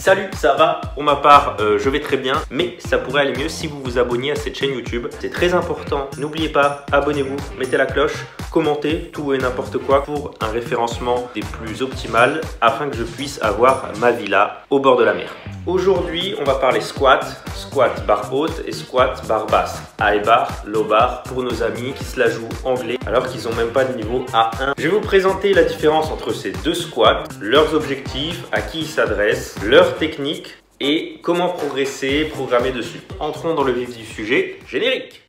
Salut, ça va? Pour ma part, je vais très bien, mais ça pourrait aller mieux si vous vous abonniez à cette chaîne YouTube. C'est très important, n'oubliez pas, abonnez-vous, mettez la cloche, commentez tout et n'importe quoi pour un référencement des plus optimales afin que je puisse avoir ma villa au bord de la mer. Aujourd'hui, on va parler squat, squat barre haute et squat barre basse. High bar, low bar pour nos amis qui se la jouent anglais alors qu'ils n'ont même pas de niveau A1. Je vais vous présenter la différence entre ces deux squats, leurs objectifs, à qui ils s'adressent, leurs techniques et comment progresser, programmer dessus. Entrons dans le vif du sujet, générique.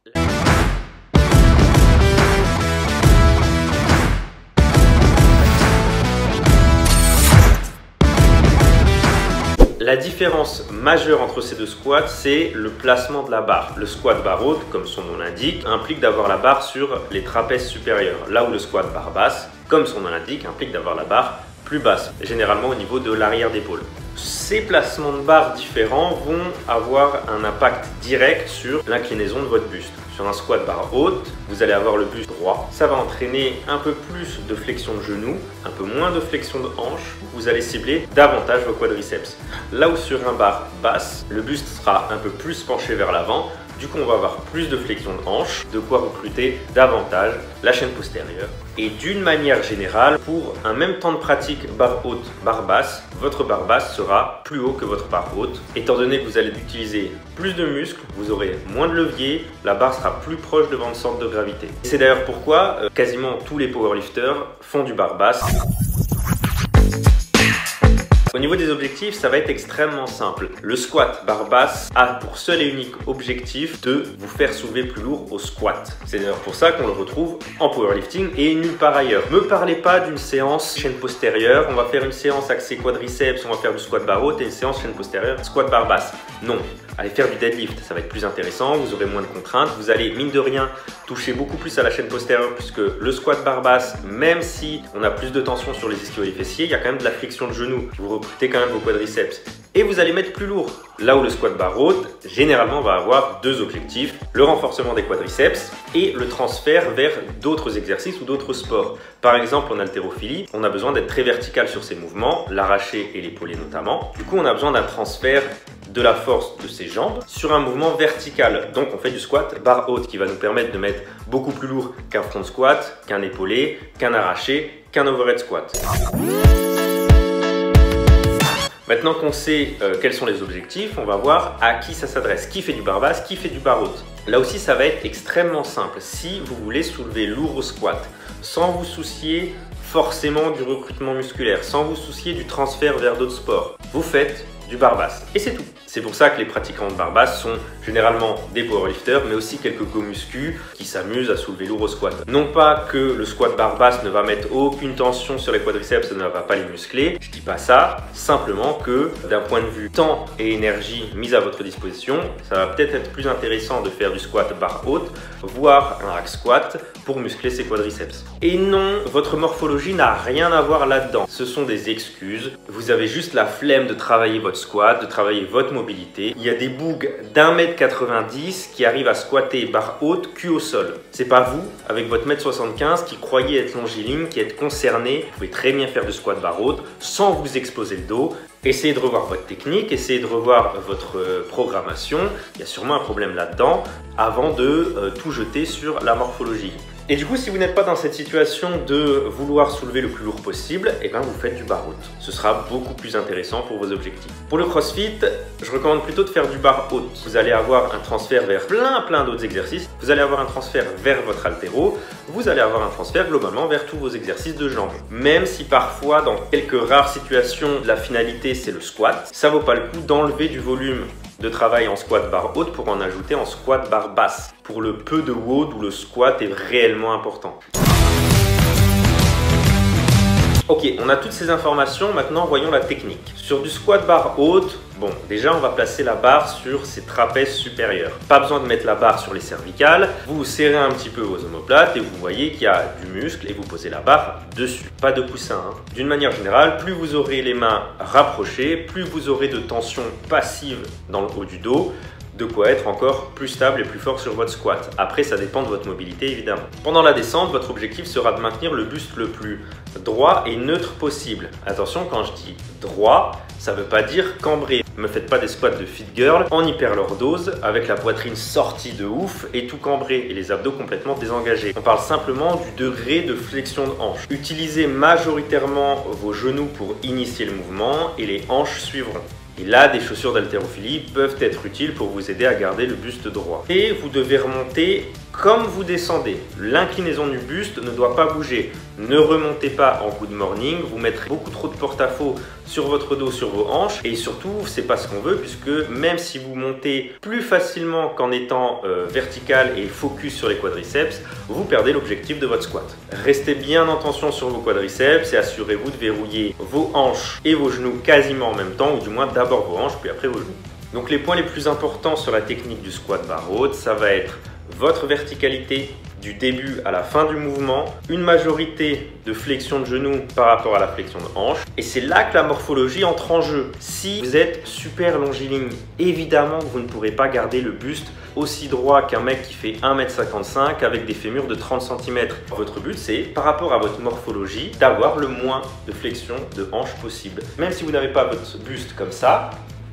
La différence majeure entre ces deux squats, c'est le placement de la barre. Le squat barre haute, comme son nom l'indique, implique d'avoir la barre sur les trapèzes supérieurs, là où le squat barre basse, comme son nom l'indique, implique d'avoir la barre plus basse, généralement au niveau de l'arrière d'épaule. Ces placements de barres différents vont avoir un impact direct sur l'inclinaison de votre buste. Sur un squat barre haute, vous allez avoir le buste droit. Ça va entraîner un peu plus de flexion de genoux, un peu moins de flexion de hanche. Vous allez cibler davantage vos quadriceps. Là où sur un barre basse, le buste sera un peu plus penché vers l'avant. Du coup, on va avoir plus de flexion de hanche, de quoi recruter davantage la chaîne postérieure. Et d'une manière générale, pour un même temps de pratique barre haute, barre basse, votre barre basse sera plus haut que votre barre haute. Étant donné que vous allez utiliser plus de muscles, vous aurez moins de levier, la barre sera plus proche de votre centre de gravité. C'est d'ailleurs pourquoi quasiment tous les powerlifters font du barre basse. Au niveau des objectifs, ça va être extrêmement simple. Le squat barre basse a pour seul et unique objectif de vous faire soulever plus lourd au squat. C'est d'ailleurs pour ça qu'on le retrouve en powerlifting et nulle part ailleurs. Ne me parlez pas d'une séance chaîne postérieure, on va faire une séance axée quadriceps, on va faire du squat barre haute et une séance chaîne postérieure, squat barre basse. Non. Allez faire du deadlift, ça va être plus intéressant, vous aurez moins de contraintes, vous allez mine de rien toucher beaucoup plus à la chaîne postérieure puisque le squat barre basse, même si on a plus de tension sur les ischios et les fessiers, il y a quand même de la flexion de genoux, vous recrutez quand même vos quadriceps et vous allez mettre plus lourd. Là où le squat barre haute, généralement va avoir deux objectifs, le renforcement des quadriceps et le transfert vers d'autres exercices ou d'autres sports. Par exemple en haltérophilie, on a besoin d'être très vertical sur ces mouvements, l'arraché et l'épaulé notamment. Du coup on a besoin d'un transfert de la force de ses jambes sur un mouvement vertical. Donc on fait du squat barre haute qui va nous permettre de mettre beaucoup plus lourd qu'un front squat, qu'un épaulé, qu'un arraché, qu'un overhead squat. Maintenant qu'on sait quels sont les objectifs, on va voir à qui ça s'adresse. Qui fait du barre basse, qui fait du barre haute. Là aussi, ça va être extrêmement simple. Si vous voulez soulever lourd au squat, sans vous soucier forcément du recrutement musculaire, sans vous soucier du transfert vers d'autres sports, vous faites du barre basse. Et c'est tout. C'est pour ça que les pratiquants de barre basse sont généralement des powerlifters, mais aussi quelques go muscu qui s'amusent à soulever lourd au squat. Non pas que le squat barre basse ne va mettre aucune tension sur les quadriceps, ça ne va pas les muscler. Je dis pas ça, simplement que d'un point de vue temps et énergie mise à votre disposition, ça va peut-être être plus intéressant de faire du squat barre haute, voire un hack squat pour muscler ses quadriceps. Et non, votre morphologie n'a rien à voir là-dedans. Ce sont des excuses. Vous avez juste la flemme de travailler votre squat, de travailler votre mobilité. Il y a des bougs d'1m90 qui arrivent à squatter barre haute, cul au sol. C'est pas vous, avec votre 1m75, qui croyez être longiligne, qui êtes concerné. Vous pouvez très bien faire du squat barre haute sans vous exposer le dos. Essayez de revoir votre technique, essayez de revoir votre programmation. Il y a sûrement un problème là-dedans avant de tout jeter sur la morphologie. Et du coup, si vous n'êtes pas dans cette situation de vouloir soulever le plus lourd possible, et bien vous faites du barre haute. Ce sera beaucoup plus intéressant pour vos objectifs. Pour le CrossFit, je recommande plutôt de faire du barre haute. Vous allez avoir un transfert vers plein d'autres exercices. Vous allez avoir un transfert vers votre haltéro. Vous allez avoir un transfert globalement vers tous vos exercices de jambes. Même si parfois, dans quelques rares situations, la finalité c'est le squat, ça vaut pas le coup d'enlever du volume de travail en squat barre haute pour en ajouter en squat barre basse, pour le peu de WOD où le squat est réellement important. Ok, on a toutes ces informations, maintenant voyons la technique. Sur du squat barre haute, bon, déjà on va placer la barre sur ses trapèzes supérieurs. Pas besoin de mettre la barre sur les cervicales, vous serrez un petit peu vos omoplates et vous voyez qu'il y a du muscle et vous posez la barre dessus. Pas de coussin, hein. D'une manière générale, plus vous aurez les mains rapprochées, plus vous aurez de tension passive dans le haut du dos, de quoi être encore plus stable et plus fort sur votre squat. Après, ça dépend de votre mobilité évidemment. Pendant la descente, votre objectif sera de maintenir le buste le plus droit et neutre possible. Attention, quand je dis droit, ça veut pas dire cambrer. Ne me faites pas des squats de fit girl en hyperlordose avec la poitrine sortie de ouf et tout cambré et les abdos complètement désengagés. On parle simplement du degré de flexion de hanche. Utilisez majoritairement vos genoux pour initier le mouvement et les hanches suivront. Et là, des chaussures d'haltérophilie peuvent être utiles pour vous aider à garder le buste droit. Et vous devez remonter comme vous descendez. L'inclinaison du buste ne doit pas bouger. Ne remontez pas en good morning, vous mettrez beaucoup trop de porte-à-faux sur votre dos, sur vos hanches. Et surtout, c'est pas ce qu'on veut, puisque même si vous montez plus facilement qu'en étant vertical et focus sur les quadriceps, vous perdez l'objectif de votre squat. Restez bien en tension sur vos quadriceps et assurez-vous de verrouiller vos hanches et vos genoux quasiment en même temps, ou du moins d'abord vos hanches, puis après vos genoux. Donc les points les plus importants sur la technique du squat barre haute, ça va être votre verticalité du début à la fin du mouvement, une majorité de flexion de genoux par rapport à la flexion de hanche. Et c'est là que la morphologie entre en jeu. Si vous êtes super longiligne, évidemment vous ne pourrez pas garder le buste aussi droit qu'un mec qui fait 1,55 m avec des fémurs de 30 cm. Votre but, c'est, par rapport à votre morphologie, d'avoir le moins de flexion de hanche possible. Même si vous n'avez pas votre buste comme ça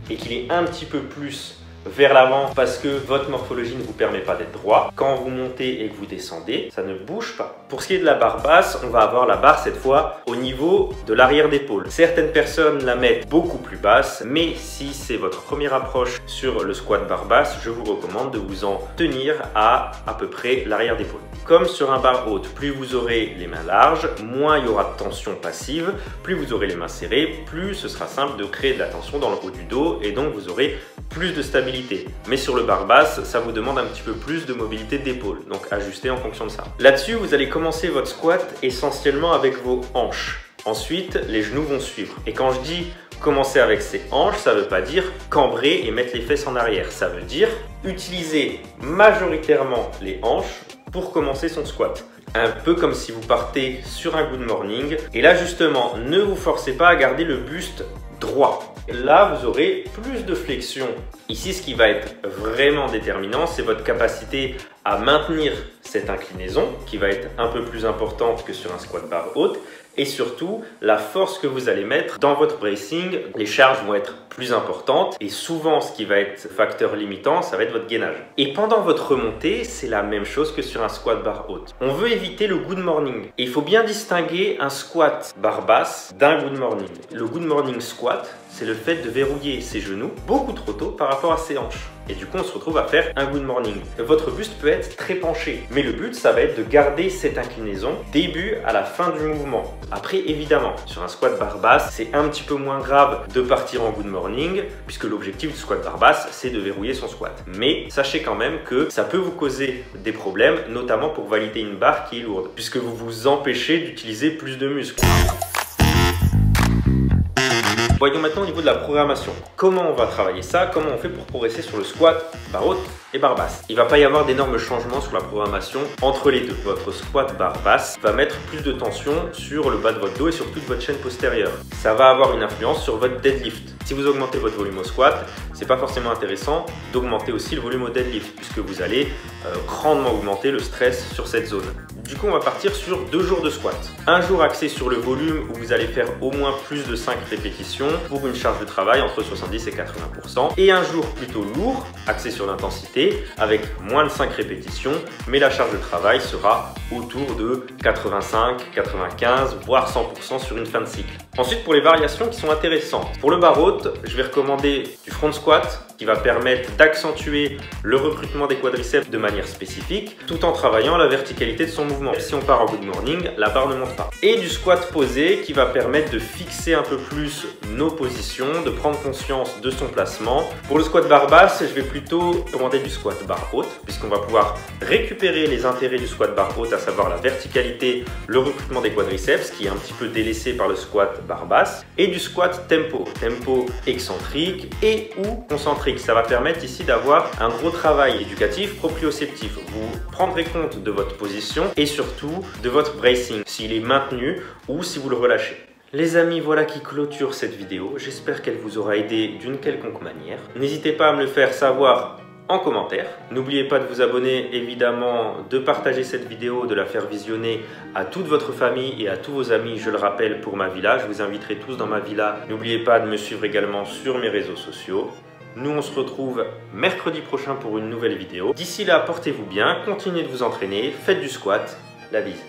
et qu'il est un petit peu plus vers l'avant parce que votre morphologie ne vous permet pas d'être droit. Quand vous montez et que vous descendez, ça ne bouge pas. Pour ce qui est de la barre basse, on va avoir la barre cette fois au niveau de l'arrière d'épaule. Certaines personnes la mettent beaucoup plus basse, mais si c'est votre première approche sur le squat barre basse, je vous recommande de vous en tenir à peu près l'arrière d'épaule. Comme sur un barre haute, plus vous aurez les mains larges, moins il y aura de tension passive, plus vous aurez les mains serrées, plus ce sera simple de créer de la tension dans le haut du dos et donc vous aurez plus de stabilité. Mais sur le barre basse, ça vous demande un petit peu plus de mobilité d'épaule, donc ajustez en fonction de ça. Là-dessus, vous allez commencer votre squat essentiellement avec vos hanches. Ensuite, les genoux vont suivre. Et quand je dis commencer avec ses hanches, ça ne veut pas dire cambrer et mettre les fesses en arrière. Ça veut dire utiliser majoritairement les hanches pour commencer son squat. Un peu comme si vous partez sur un good morning. Et là justement, ne vous forcez pas à garder le buste droit. Là, vous aurez plus de flexion. Ici, ce qui va être vraiment déterminant, c'est votre capacité à maintenir cette inclinaison qui va être un peu plus importante que sur un squat barre haute. Et surtout, la force que vous allez mettre dans votre bracing, les charges vont être plus importantes et souvent ce qui va être facteur limitant, ça va être votre gainage. Et pendant votre remontée, c'est la même chose que sur un squat barre haute. On veut éviter le good morning et il faut bien distinguer un squat barre basse d'un good morning. Le good morning squat, c'est le fait de verrouiller ses genoux beaucoup trop tôt par rapport à ses hanches. Et du coup, on se retrouve à faire un good morning. Votre buste peut être très penché, mais le but, ça va être de garder cette inclinaison début à la fin du mouvement. Après, évidemment, sur un squat barre basse, c'est un petit peu moins grave de partir en good morning, puisque l'objectif du squat barre basse, c'est de verrouiller son squat. Mais sachez quand même que ça peut vous causer des problèmes, notamment pour valider une barre qui est lourde, puisque vous vous empêchez d'utiliser plus de muscles. Voyons maintenant au niveau de la programmation. Comment on va travailler ça? Comment on fait pour progresser sur le squat barre haute et barre basse? Il ne va pas y avoir d'énormes changements sur la programmation entre les deux. Votre squat barre basse va mettre plus de tension sur le bas de votre dos et sur toute votre chaîne postérieure. Ça va avoir une influence sur votre deadlift. Si vous augmentez votre volume au squat, c'est pas forcément intéressant d'augmenter aussi le volume au deadlift puisque vous allez grandement augmenter le stress sur cette zone. Du coup, on va partir sur 2 jours de squat. Un jour axé sur le volume où vous allez faire au moins plus de 5 répétitions pour une charge de travail entre 70 et 80%. Et un jour plutôt lourd, axé sur l'intensité avec moins de 5 répétitions, mais la charge de travail sera autour de 85, 95, voire 100% sur une fin de cycle. Ensuite, pour les variations qui sont intéressantes. Pour le barre haute, je vais recommander du front squat qui va permettre d'accentuer le recrutement des quadriceps de manière spécifique tout en travaillant la verticalité de son mouvement. Si on part en good morning, la barre ne monte pas. Et du squat posé qui va permettre de fixer un peu plus nos positions, de prendre conscience de son placement. Pour le squat barre basse, je vais plutôt recommander du squat barre haute puisqu'on va pouvoir récupérer les intérêts du squat barre haute, à savoir la verticalité, le recrutement des quadriceps qui est un petit peu délaissé par le squat barre basse, et du squat tempo excentrique et ou concentrique. Ça va permettre ici d'avoir un gros travail éducatif proprioceptif. Vous prendrez compte de votre position et surtout de votre bracing, s'il est maintenu ou si vous le relâchez. Les amis, voilà qui clôture cette vidéo. J'espère qu'elle vous aura aidé d'une quelconque manière. N'hésitez pas à me le faire savoir en commentaire. N'oubliez pas de vous abonner, évidemment, de partager cette vidéo, de la faire visionner à toute votre famille et à tous vos amis, je le rappelle, pour ma villa. Je vous inviterai tous dans ma villa. N'oubliez pas de me suivre également sur mes réseaux sociaux. Nous, on se retrouve mercredi prochain pour une nouvelle vidéo. D'ici là, portez-vous bien, continuez de vous entraîner, faites du squat. La bise.